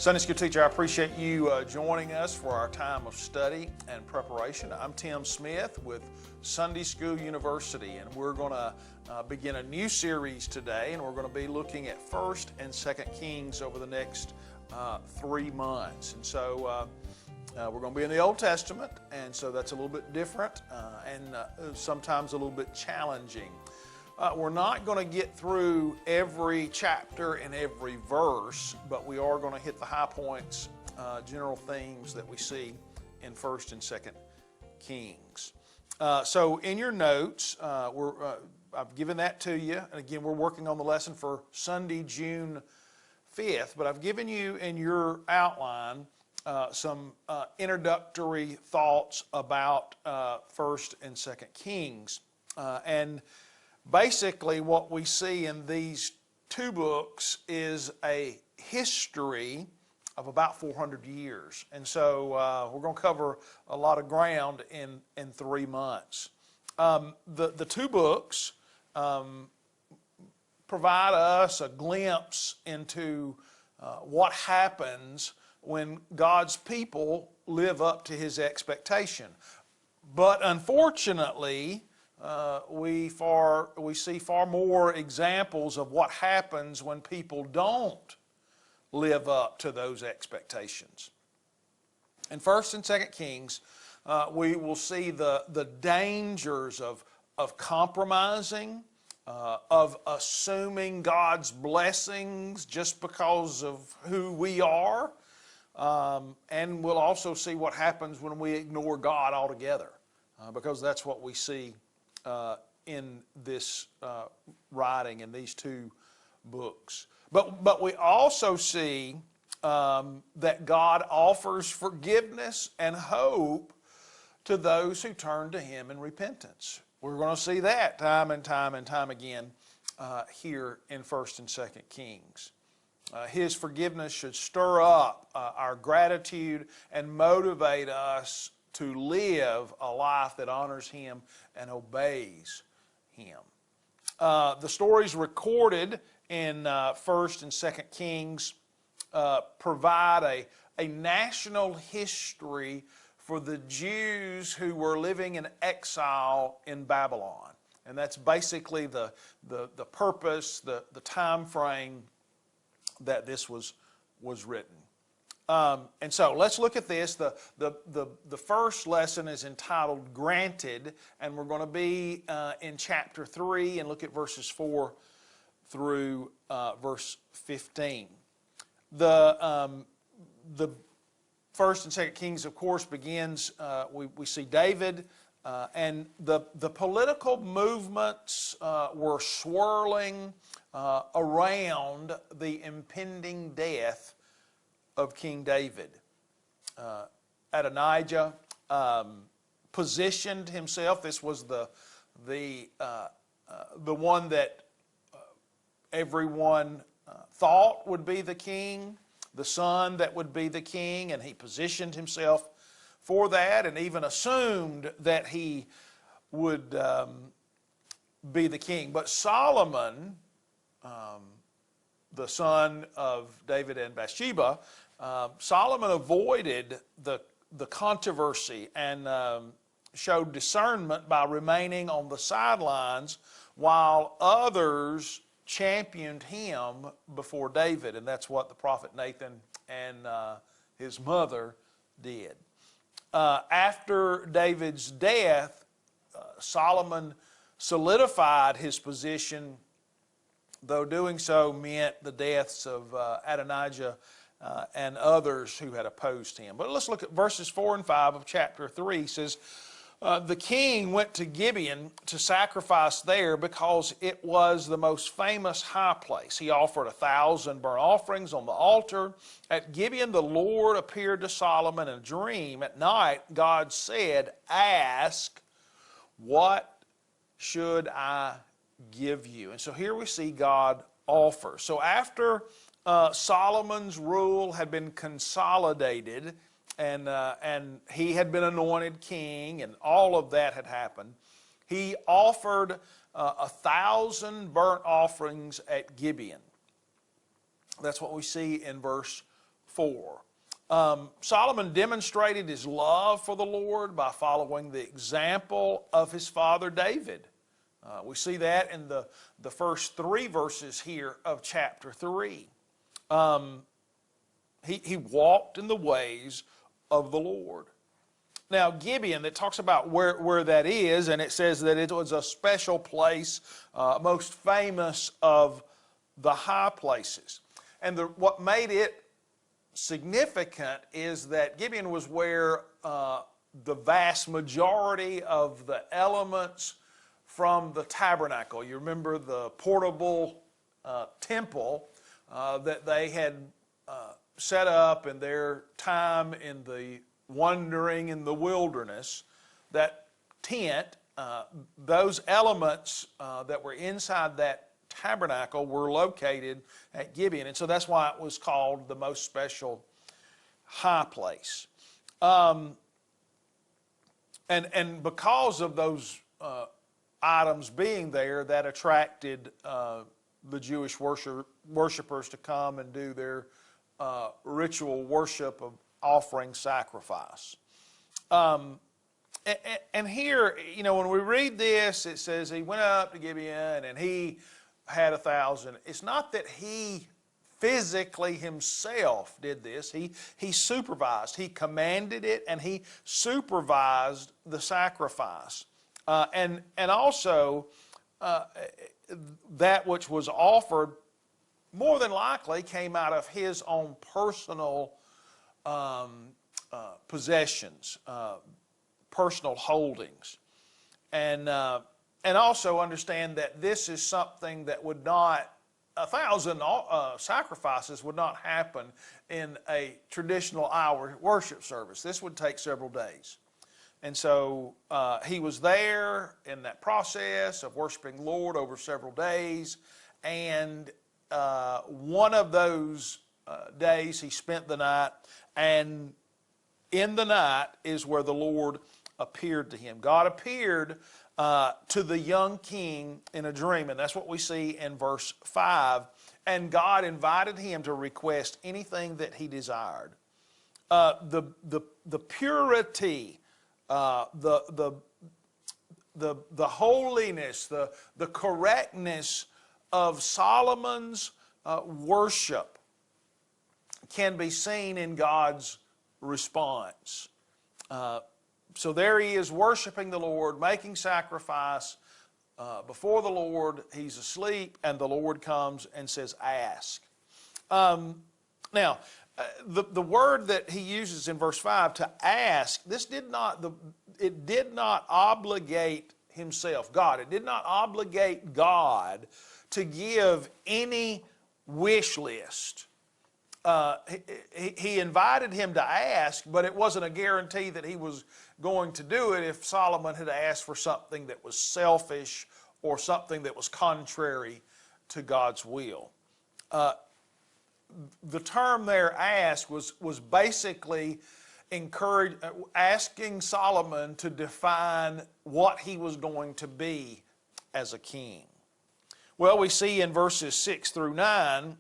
Sunday school teacher, I appreciate you joining us for our time of study and preparation. I'm Tim Smith with Sunday School University, and we're going to begin a new series today, and we're going to be looking at 1st and 2nd Kings over the next 3 months. And so we're going to be in the Old Testament, and so that's a little bit different and sometimes a little bit challenging. We're not going to get through every chapter and every verse, but we are going to hit the high points, general themes that we see in 1st and 2nd Kings. So in your notes, I've given that to you. And again, we're working on the lesson for Sunday, June 5th, but I've given you in your outline some introductory thoughts about 1st and 2nd Kings. And basically, what we see in these two books is a history of about 400 years. And so we're going to cover a lot of ground in 3 months. The two books provide us a glimpse into what happens when God's people live up to His expectation. But unfortunately, we see far more examples of what happens when people don't live up to those expectations. In 1st and 2nd Kings, we will see the dangers of compromising, of assuming God's blessings just because of who we are, and we'll also see what happens when we ignore God altogether, because that's what we see in this writing, in these two books. But we also see that God offers forgiveness and hope to those who turn to Him in repentance. We're going to see that time and time and time again here in 1st and 2nd Kings. His forgiveness should stir up our gratitude and motivate us to live a life that honors Him and obeys Him. The stories recorded in 1st and 2nd Kings provide a national history for the Jews who were living in exile in Babylon. And that's basically the purpose, the time frame that this was written. And so let's look at this. The first lesson is entitled Granted, and we're going to be in chapter 3 and look at verses 4 through verse 15. The 1st and 2nd Kings, of course, begins, we see David, and the political movements were swirling around the impending death of King David. Adonijah positioned himself. This was the one that everyone thought would be the king, the son that would be the king, and he positioned himself for that, and even assumed that he would be the king. But Solomon, the son of David and Bathsheba, Solomon avoided the controversy and showed discernment by remaining on the sidelines while others championed him before David. And that's what the prophet Nathan and his mother did. After David's death, Solomon solidified his position, though doing so meant the deaths of Adonijah and others who had opposed him. But let's look at verses 4 and 5 of chapter 3. It says, the king went to Gibeon to sacrifice there because it was the most famous high place. He offered 1,000 burnt offerings on the altar. At Gibeon, the Lord appeared to Solomon in a dream. At night, God said, "Ask, what should I give you?" And so here we see God offer. So after Solomon's rule had been consolidated, and he had been anointed king, and all of that had happened, he offered 1,000 burnt offerings at Gibeon. That's what we see in verse 4. Solomon demonstrated his love for the Lord by following the example of his father David. We see that in the first 3 verses here of chapter 3. He walked in the ways of the Lord. Now, Gibeon, that talks about where that is, and it says that it was a special place, most famous of the high places. And what made it significant is that Gibeon was where the vast majority of the elements from the tabernacle, you remember the portable temple that they had set up in their time in the wandering in the wilderness, that tent, those elements that were inside that tabernacle were located at Gibeon. And so that's why it was called the most special high place. And because of those items being there, that attracted the Jewish worshipers to come and do their ritual worship of offering sacrifice. And here, you know, when we read this, it says he went up to Gibeon and he had 1,000. It's not that he physically himself did this. He supervised. He commanded it, and he supervised the sacrifice. And also, that which was offered more than likely came out of his own personal possessions, personal holdings. And also understand that this is something that would not, 1,000 sacrifices would not happen in a traditional hour worship service. This would take several days. And so he was there in that process of worshiping the Lord over several days. And one of those days he spent the night, and in the night is where the Lord appeared to him. God appeared to the young king in a dream, and that's what we see in verse 5. And God invited him to request anything that he desired. The purity, the holiness, the correctness of Solomon's worship can be seen in God's response. So there he is worshiping the Lord, making sacrifice before the Lord. He's asleep, and the Lord comes and says, ask. Now, the word that he uses in verse 5, to ask, it did not obligate himself, God. It did not obligate God to give any wish list. He invited him to ask, but it wasn't a guarantee that he was going to do it if Solomon had asked for something that was selfish or something that was contrary to God's will. The term there, ask, was basically asking Solomon to define what he was going to be as a king. Well, we see in verses 6 through 9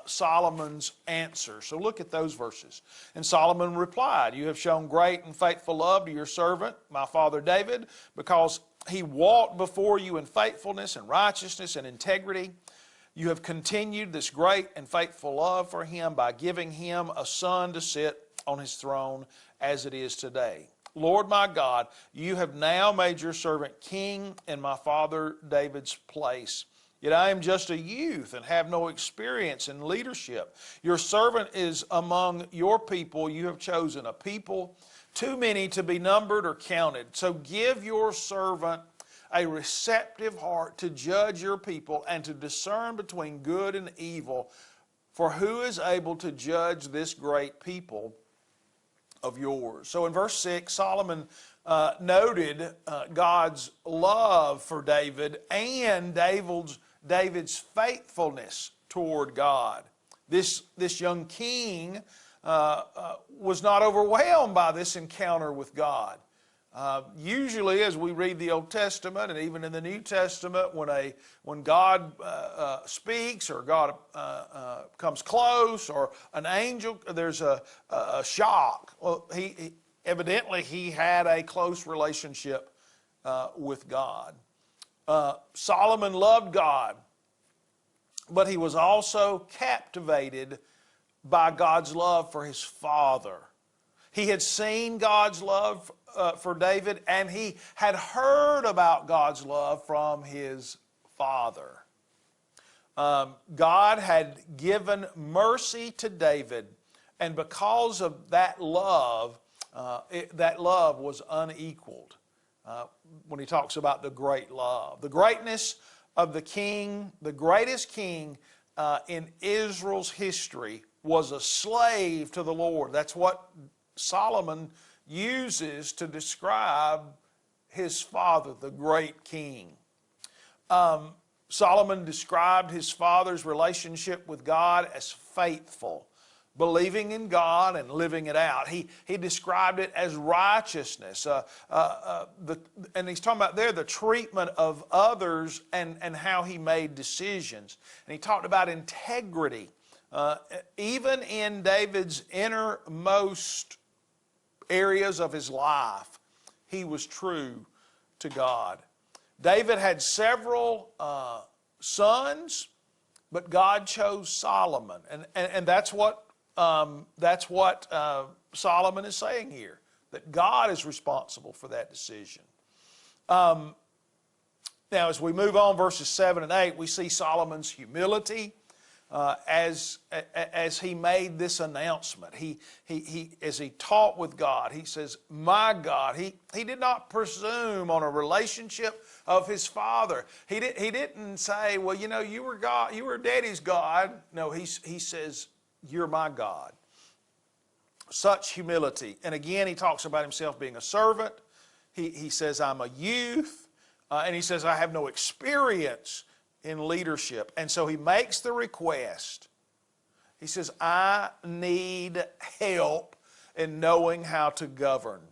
Solomon's answer. So look at those verses. And Solomon replied, you have shown great and faithful love to your servant, my father David, because he walked before you in faithfulness and righteousness and integrity. You have continued this great and faithful love for him by giving him a son to sit on his throne as it is today. Lord my God, you have now made your servant king in my father David's place. Yet I am just a youth and have no experience in leadership. Your servant is among your people you have chosen, a people too many to be numbered or counted. So give your servant a receptive heart to judge your people and to discern between good and evil. For who is able to judge this great people of yours? So in verse 6, Solomon noted God's love for David and David's faithfulness toward God. This young king was not overwhelmed by this encounter with God. Usually, as we read the Old Testament and even in the New Testament, when God speaks or God comes close or an angel, there's a shock. Well, evidently he had a close relationship with God. Solomon loved God, but he was also captivated by God's love for his father. He had seen God's love for David, and he had heard about God's love from his father. God had given mercy to David, and because of that love was unequaled. When he talks about the great love, the greatness of the king, the greatest king in Israel's history, was a slave to the Lord. That's what Solomon uses to describe his father, the great king. Solomon described his father's relationship with God as faithful, believing in God and living it out. He described it as righteousness. And he's talking about there the treatment of others and how he made decisions. And he talked about integrity. Even in David's innermost areas of his life, he was true to God. David had several sons, but God chose Solomon, and that's what Solomon is saying here, that God is responsible for that decision. Now, as we move on, verses 7 and 8, we see Solomon's humility. As he made this announcement, as he talked with God, he says, "My God." He did not presume on a relationship of his father. He didn't say, "Well, you know, you were God, you were Daddy's God." No, he says, "You're my God." Such humility. And again, he talks about himself being a servant. He says, "I'm a youth," and he says, "I have no experience in leadership." And so he makes the request. He says, "I need help in knowing how to govern,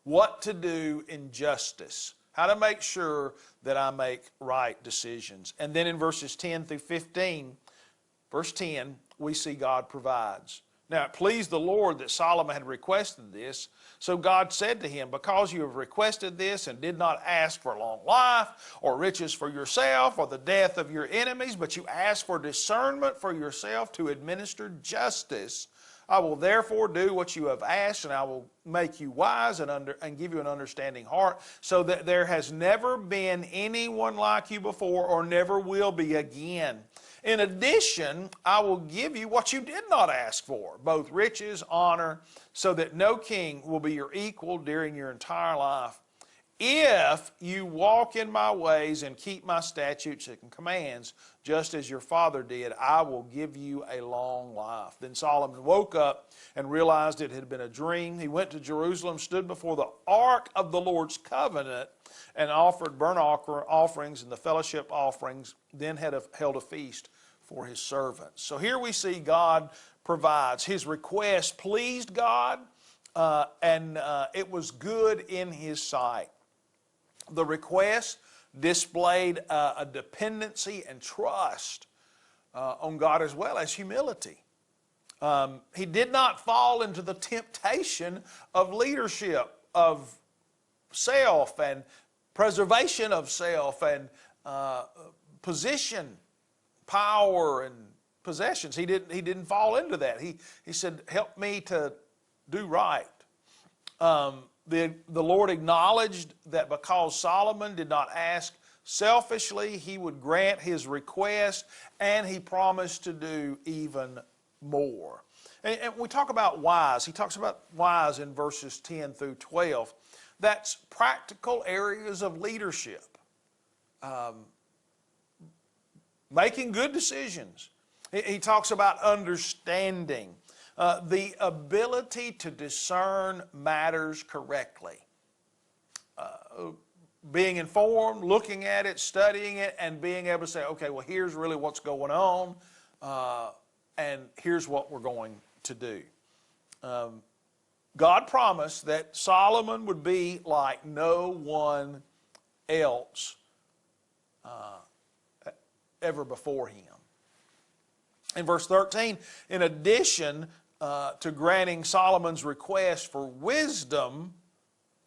what to do in justice, how to make sure that I make right decisions." And then in verses 10 through 15, verse 10, we see God provides. Now it pleased the Lord that Solomon had requested this. So God said to him, "Because you have requested this and did not ask for long life or riches for yourself or the death of your enemies, but you asked for discernment for yourself to administer justice, I will therefore do what you have asked, and I will make you wise and give you an understanding heart, so that there has never been anyone like you before or never will be again. In addition, I will give you what you did not ask for, both riches, honor, so that no king will be your equal during your entire life. If you walk in my ways and keep my statutes and commands, just as your father did, I will give you a long life." Then Solomon woke up and realized it had been a dream. He went to Jerusalem, stood before the ark of the Lord's covenant, and offered burnt offerings and the fellowship offerings, then held a feast for his servants. So here we see God provides. His request pleased God, and it was good in his sight. The request displayed a dependency and trust on God, as well as humility. He did not fall into the temptation of leadership, of self and preservation of self and position, power and possessions. He didn't fall into that. He said, "Help me to do right." The Lord acknowledged that because Solomon did not ask selfishly, he would grant his request, and he promised to do even more. And we talk about wise. He talks about wise in verses 10 through 12. That's practical areas of leadership. Making good decisions. He talks about understanding. The ability to discern matters correctly. Being informed, looking at it, studying it, and being able to say, okay, well, here's really what's going on, and here's what we're going to do. God promised that Solomon would be like no one else ever before him. In verse 13, in addition to granting Solomon's request for wisdom,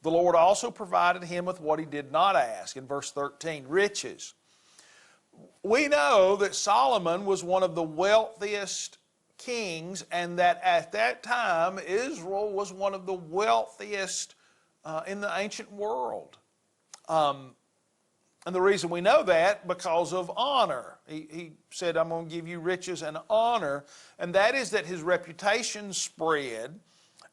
the Lord also provided him with what he did not ask. In verse 13, riches. We know that Solomon was one of the wealthiest kings, and that at that time Israel was one of the wealthiest in the ancient world. And the reason we know that, because of honor. He said, I'm going to give you riches and honor. And that is that his reputation spread,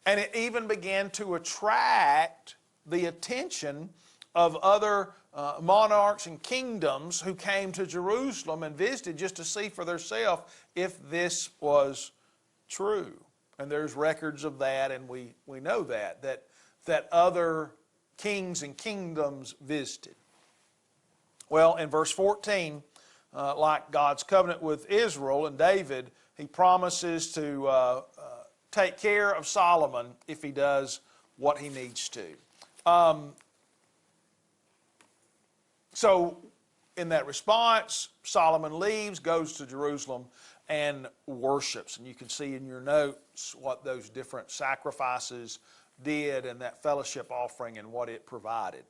and it even began to attract the attention of other monarchs and kingdoms who came to Jerusalem and visited just to see for themselves if this was true. And there's records of that, and we know that other kings and kingdoms visited. Well, in verse 14, like God's covenant with Israel and David, he promises to take care of Solomon if he does what he needs to. So in that response, Solomon leaves, goes to Jerusalem, and worships. And you can see in your notes what those different sacrifices did and that fellowship offering and what it provided.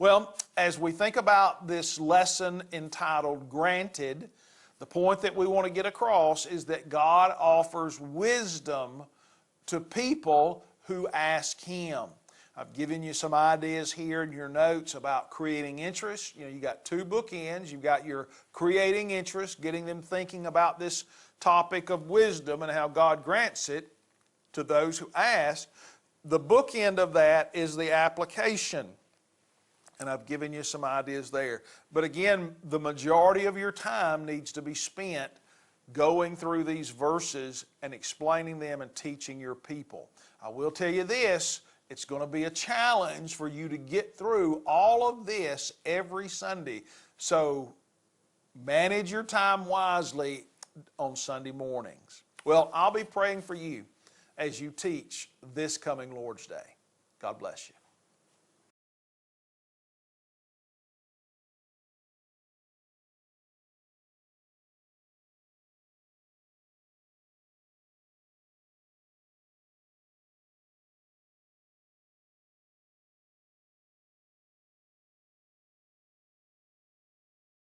Well, as we think about this lesson entitled Granted, the point that we want to get across is that God offers wisdom to people who ask Him. I've given you some ideas here in your notes about creating interest. You know, you got two bookends. You've got your creating interest, getting them thinking about this topic of wisdom and how God grants it to those who ask. The bookend of that is the application. And I've given you some ideas there. But again, the majority of your time needs to be spent going through these verses and explaining them and teaching your people. I will tell you this, it's going to be a challenge for you to get through all of this every Sunday. So manage your time wisely on Sunday mornings. Well, I'll be praying for you as you teach this coming Lord's Day. God bless you.